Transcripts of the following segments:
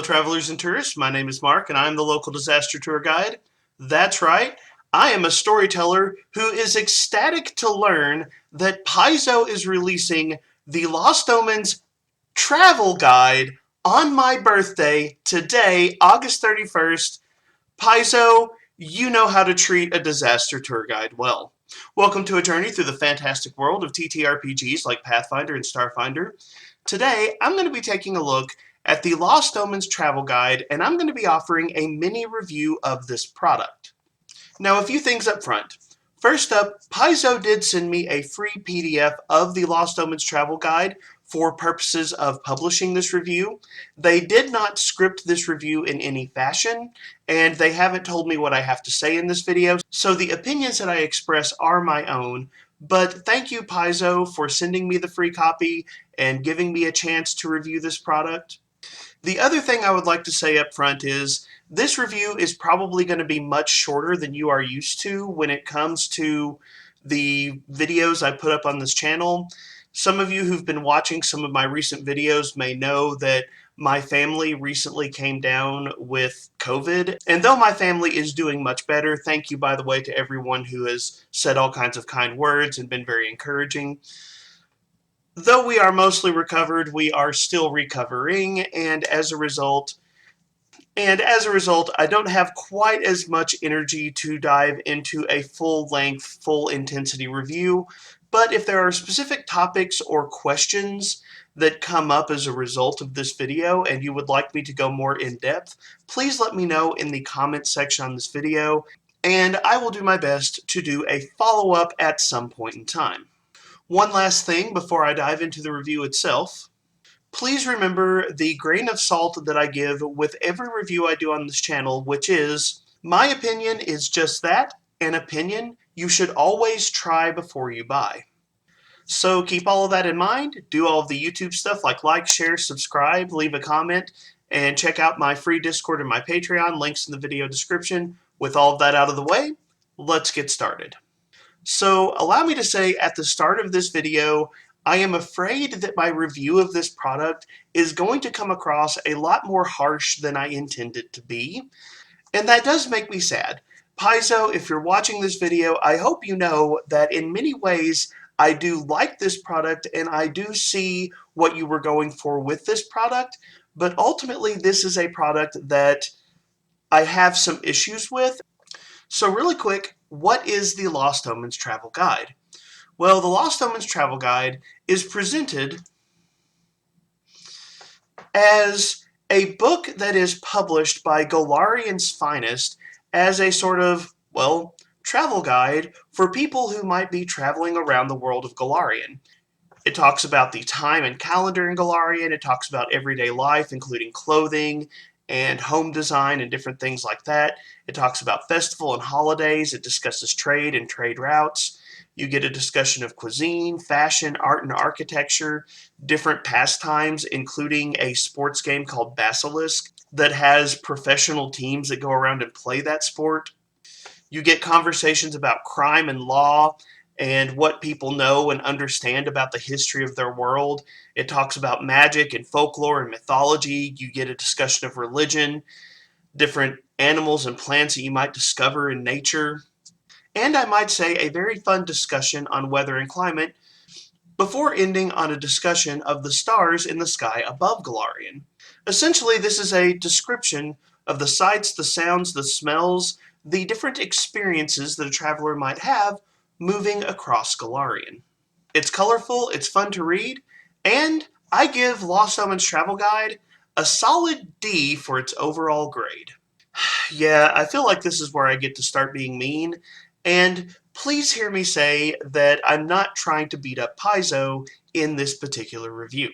travelers and tourists. My name is Mark, and I'm the local disaster tour guide. That's right, I am a storyteller who is ecstatic to learn that Paizo is releasing the Lost Omens Travel Guide on my birthday today, August 31st. Paizo, you know how to treat a disaster tour guide well. Welcome to a journey through the fantastic world of TTRPGs like Pathfinder and Starfinder. Today, I'm going to be taking a look at the Lost Omens Travel Guide, and I'm going to be offering a mini review of this product. Now, a few things up front. First up, Paizo did send me a free PDF of the Lost Omens Travel Guide for purposes of publishing this review. They did not script this review in any fashion, and they haven't told me what I have to say in this video, so the opinions that I express are my own. But thank you, Paizo, for sending me the free copy and giving me a chance to review this product. The other thing I would like to say up front is this review is probably going to be much shorter than you are used to when it comes to the videos I put up on this channel. Some of you who've been watching some of my recent videos may know that my family recently came down with COVID, and though my family is doing much better, thank you, by the way, to everyone who has said all kinds of kind words and been very encouraging. Though we are mostly recovered, we are still recovering, and as a result, I don't have quite as much energy to dive into a full-length, full-intensity review. But if there are specific topics or questions that come up as a result of this video and you would like me to go more in-depth, please let me know in the comments section on this video, and I will do my best to do a follow-up at some point in time. One last thing before I dive into the review itself. Please remember the grain of salt that I give with every review I do on this channel, which is, my opinion is just that, an opinion you should always try before you buy. So keep all of that in mind, do all of the YouTube stuff like, share, subscribe, leave a comment, and check out my free Discord and my Patreon, links in the video description. With all of that out of the way, let's get started. So allow me to say at the start of this video, I am afraid that my review of this product is going to come across a lot more harsh than I intend it to be, and that does make me sad. Paizo, if you're watching this video, I hope you know that in many ways I do like this product and I do see what you were going for with this product, but ultimately this is a product that I have some issues with. So really quick, what is the Lost Omens Travel Guide? Well, the Lost Omens Travel Guide is presented as a book that is published by Golarian's Finest as a sort of, well, travel guide for people who might be traveling around the world of Golarion. It talks about the time and calendar in Golarion. It talks about everyday life, including clothing and home design and different things like that. It talks about festival and holidays. It discusses trade and trade routes. You get a discussion of cuisine, fashion, art and architecture, different pastimes, including a sports game called Basilisk that has professional teams that go around and play that sport. You get conversations about crime and law and what people know and understand about the history of their world. It talks about magic and folklore and mythology. You get a discussion of religion, different animals and plants that you might discover in nature, and I might say a very fun discussion on weather and climate before ending on a discussion of the stars in the sky above Golarion. Essentially, this is a description of the sights, the sounds, the smells, the different experiences that a traveler might have moving across Golarion. It's colorful, it's fun to read, and I give Lost Omens Travel Guide a solid D for its overall grade. Yeah, I feel like this is where I get to start being mean, and please hear me say that I'm not trying to beat up Paizo in this particular review.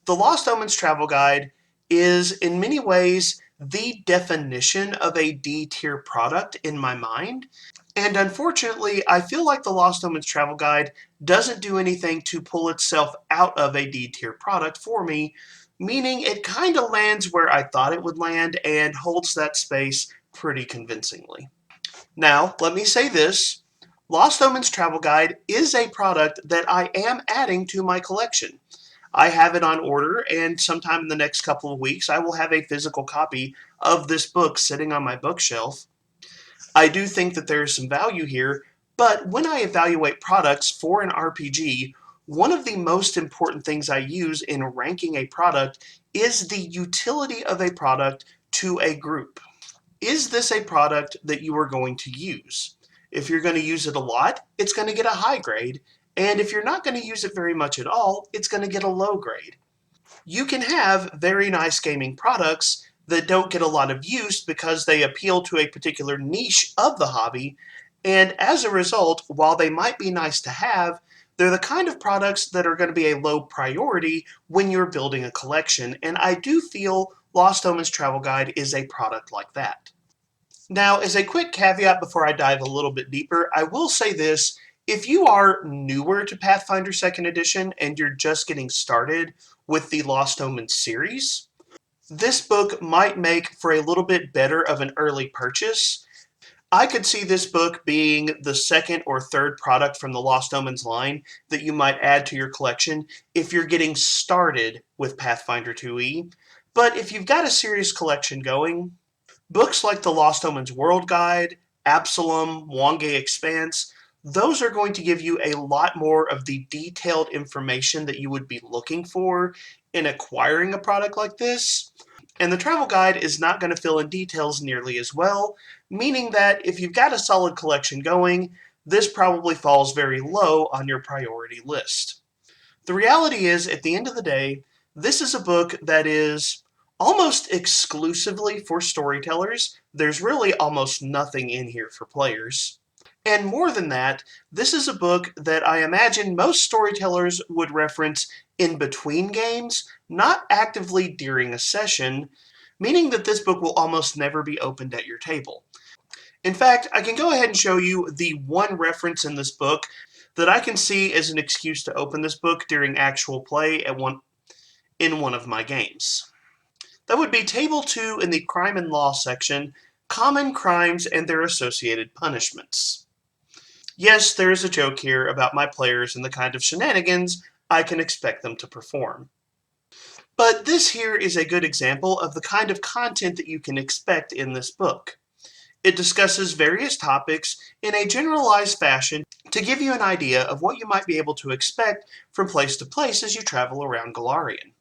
The Lost Omens Travel Guide is, in many ways, the definition of a D-tier product in my mind, and unfortunately, I feel like the Lost Omens Travel Guide doesn't do anything to pull itself out of a D-tier product for me, meaning it kind of lands where I thought it would land and holds that space pretty convincingly. Now, let me say this. Lost Omens Travel Guide is a product that I am adding to my collection. I have it on order, and sometime in the next couple of weeks, I will have a physical copy of this book sitting on my bookshelf. I do think that there is some value here, but when I evaluate products for an RPG, one of the most important things I use in ranking a product is the utility of a product to a group. Is this a product that you are going to use? If you're going to use it a lot, it's going to get a high grade, and if you're not going to use it very much at all, it's going to get a low grade. You can have very nice gaming products that don't get a lot of use because they appeal to a particular niche of the hobby, and as a result, while they might be nice to have, they're the kind of products that are going to be a low priority when you're building a collection, and I do feel Lost Omens Travel Guide is a product like that. Now, as a quick caveat before I dive a little bit deeper, I will say this. If you are newer to Pathfinder 2nd Edition and you're just getting started with the Lost Omens series, this book might make for a little bit better of an early purchase. I could see this book being the second or third product from the Lost Omens line that you might add to your collection if you're getting started with Pathfinder 2e. But if you've got a serious collection going, books like the Lost Omens World Guide, Absalom, Wangay Expanse, those are going to give you a lot more of the detailed information that you would be looking for in acquiring a product like this. And the travel guide is not going to fill in details nearly as well, meaning that if you've got a solid collection going, this probably falls very low on your priority list. The reality is, at the end of the day, this is a book that is almost exclusively for storytellers. There's really almost nothing in here for players. And more than that, this is a book that I imagine most storytellers would reference in between games, not actively during a session, meaning that this book will almost never be opened at your table. In fact, I can go ahead and show you the one reference in this book that I can see as an excuse to open this book during actual play in one of my games. That would be Table 2 in the Crime and Law section, Common Crimes and Their Associated Punishments. Yes, there is a joke here about my players and the kind of shenanigans I can expect them to perform. But this here is a good example of the kind of content that you can expect in this book. It discusses various topics in a generalized fashion to give you an idea of what you might be able to expect from place to place as you travel around Golarion.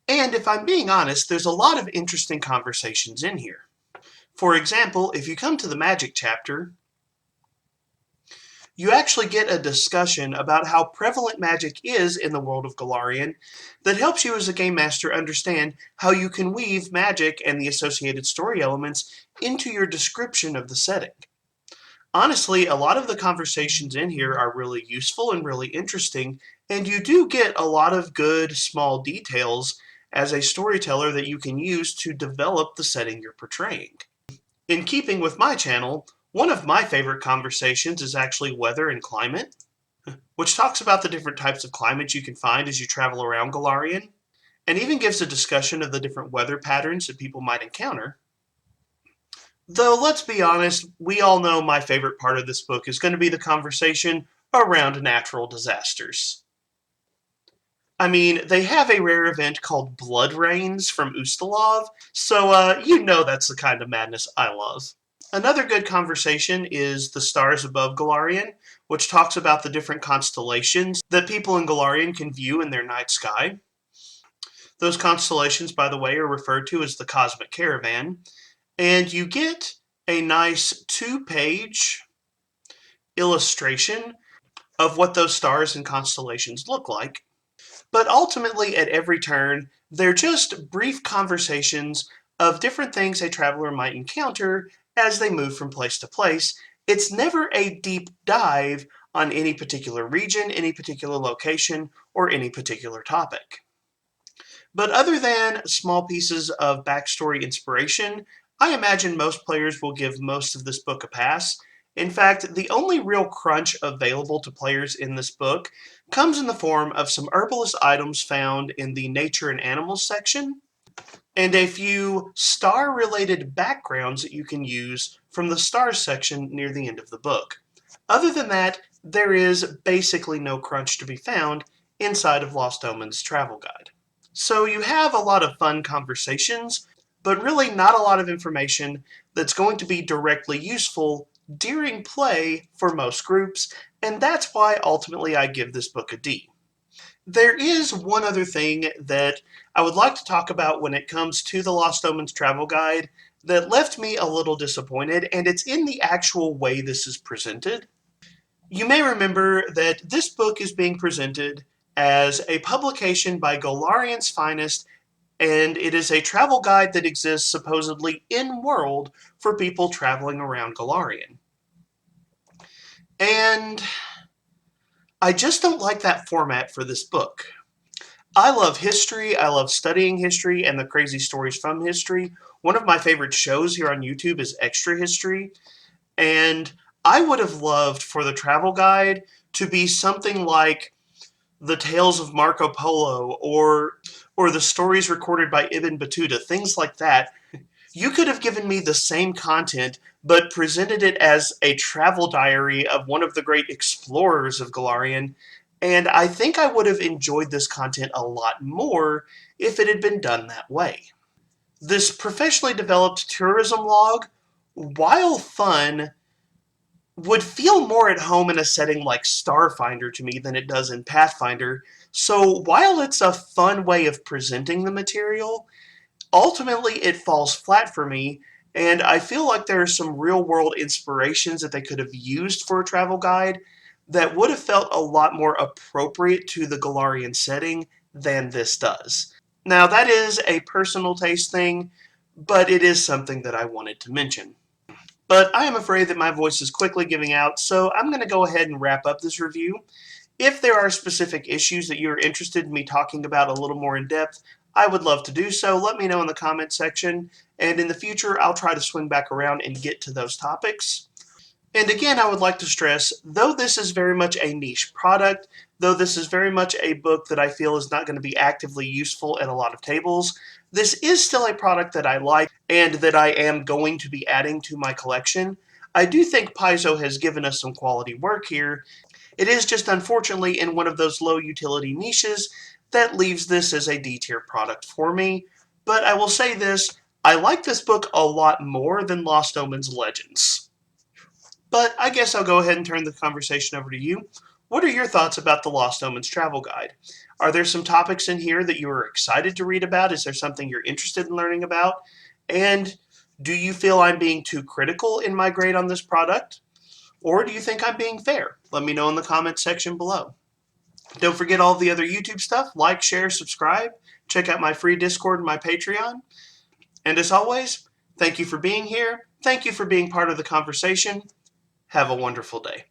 And if I'm being honest, there's a lot of interesting conversations in here. For example, if you come to the magic chapter, you actually get a discussion about how prevalent magic is in the world of Golarion that helps you as a game master understand how you can weave magic and the associated story elements into your description of the setting. Honestly, a lot of the conversations in here are really useful and really interesting, and you do get a lot of good small details as a storyteller that you can use to develop the setting you're portraying. In keeping with my channel, one of my favorite conversations is actually weather and climate, which talks about the different types of climates you can find as you travel around Golarion, and even gives a discussion of the different weather patterns that people might encounter. Though, let's be honest, we all know my favorite part of this book is going to be the conversation around natural disasters. I mean, they have a rare event called Blood Rains from Ustalov, so you know that's the kind of madness I love. Another good conversation is The Stars Above Golarion, which talks about the different constellations that people in Golarion can view in their night sky. Those constellations, by the way, are referred to as the Cosmic Caravan, and you get a nice 2-page illustration of what those stars and constellations look like. But ultimately, at every turn, they're just brief conversations of different things a traveler might encounter as they move from place to place. It's never a deep dive on any particular region, any particular location, or any particular topic. But other than small pieces of backstory inspiration, I imagine most players will give most of this book a pass. In fact, the only real crunch available to players in this book comes in the form of some herbalist items found in the Nature and Animals section, and a few star-related backgrounds that you can use from the Stars section near the end of the book. Other than that, there is basically no crunch to be found inside of Lost Omens Travel Guide. So you have a lot of fun conversations, but really not a lot of information that's going to be directly useful during play for most groups, and that's why ultimately I give this book a D. There is one other thing that I would like to talk about when it comes to the Lost Omens Travel Guide that left me a little disappointed, and it's in the actual way this is presented. You may remember that this book is being presented as a publication by Golarian's Finest, and it is a travel guide that exists supposedly in-world for people traveling around Golarion. And I just don't like that format for this book. I love history, I love studying history and the crazy stories from history. One of my favorite shows here on YouTube is Extra History, and I would have loved for the travel guide to be something like the tales of Marco Polo or the stories recorded by Ibn Battuta, things like that. You could have given me the same content, but presented it as a travel diary of one of the great explorers of Golarion, and I think I would have enjoyed this content a lot more if it had been done that way. This professionally developed tourism log, while fun, would feel more at home in a setting like Starfinder to me than it does in Pathfinder, so while it's a fun way of presenting the material, ultimately it falls flat for me, and I feel like there are some real-world inspirations that they could have used for a travel guide that would have felt a lot more appropriate to the Golarion setting than this does. Now, that is a personal taste thing, but it is something that I wanted to mention. But I am afraid that my voice is quickly giving out, so I'm going to go ahead and wrap up this review. If there are specific issues that you're interested in me talking about a little more in depth, I would love to do so. Let me know in the comment section, and in the future, I'll try to swing back around and get to those topics. And again, I would like to stress, though this is very much a niche product, though this is very much a book that I feel is not going to be actively useful at a lot of tables, this is still a product that I like and that I am going to be adding to my collection. I do think Paizo has given us some quality work here. It is just unfortunately in one of those low utility niches that leaves this as a D tier product for me. But I will say this, I like this book a lot more than Lost Omens Legends. But I guess I'll go ahead and turn the conversation over to you. What are your thoughts about the Lost Omens Travel Guide? Are there some topics in here that you are excited to read about? Is there something you're interested in learning about? And do you feel I'm being too critical in my grade on this product? Or do you think I'm being fair? Let me know in the comments section below. Don't forget all the other YouTube stuff. Like, share, subscribe. Check out my free Discord and my Patreon. And as always, thank you for being here. Thank you for being part of the conversation. Have a wonderful day.